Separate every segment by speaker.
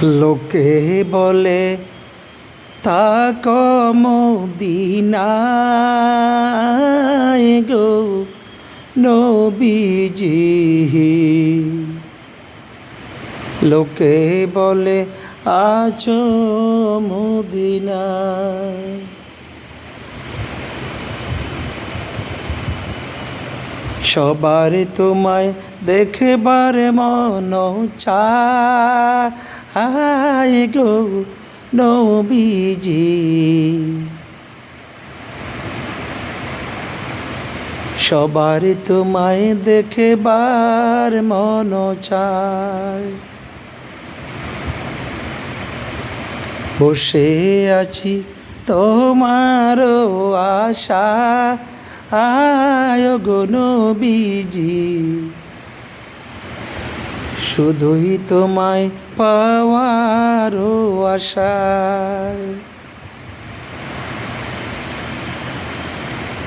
Speaker 1: লোকে বলে থাকো মদিনায় গো নবীজি। লোকে বলে আছো মদিনায়। সবার তোমায় দেখবার মন চায় গো নবীজি। সবার তোমায় দেখবার মন চায়। বসে আছি তোমার আশা আয় গো নবীজি। শুধুই তোমায় পাওয়ার আশায়।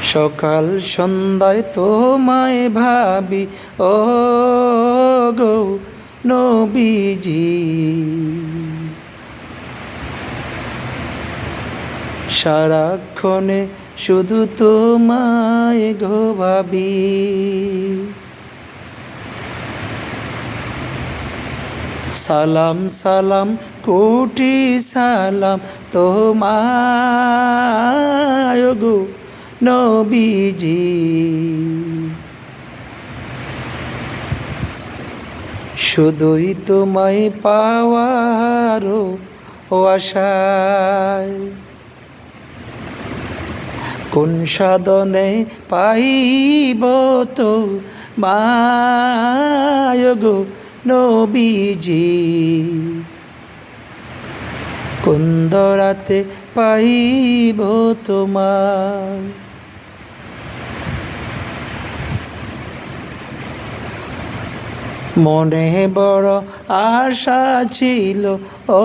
Speaker 1: সকাল সন্ধ্যায় তোমায় ভাবি ও গো নবীজি। সারাক্ষণে শুধু তোমায় গো ভাবি। সালাম সালাম কোটি সালাম তোমায় গো নবীজি। শুধুই তোমায় পাওয়ার আশায়। কোন সাধনে পাইব তো মায় গো নবীজি। কোন দরাতে পাইব তোমার। মনে বড় আশা ছিল ও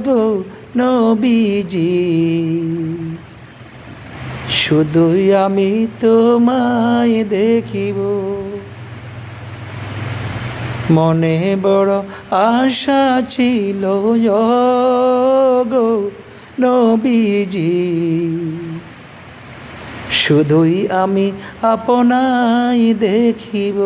Speaker 1: গো নবীজি। শুধুই আমি তোমায় দেখিব। মনে বড় আশা ছিল গো নবীজি। শুধুই আমি আপনায় দেখিব।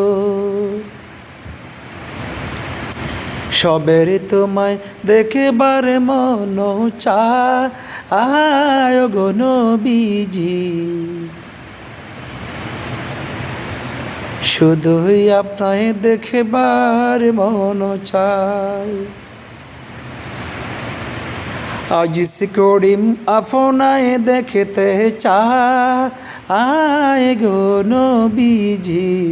Speaker 1: সবের তোমায় দেখবার মন চায় গো নবীজি। শুধুই আপনায় দেখবার মন চায়। আজিজ করিম আপনায় দেখতে চায় গো নবীজি।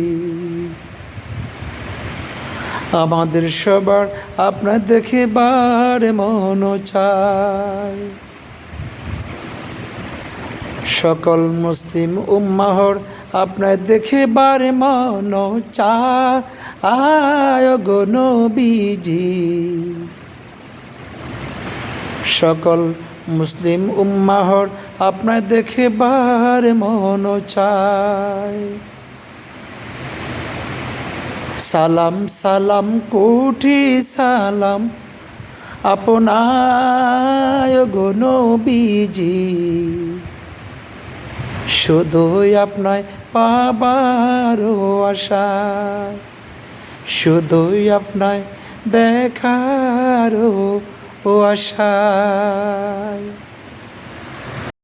Speaker 1: আমাদের সবার আপনার দেখবার মন চায়। সকল মুসলিম উম্মাহর আপনার দেখবার মন চায় গো নবীজি। সকল মুসলিম উম্মাহর আপনার দেখবার মন চায়। সালাম সালাম কোটি সালাম আপনায় গো নবীজি। শুধুই আপনায় পাবার আশায়। শুধুই আপনায় দেখার আশায়।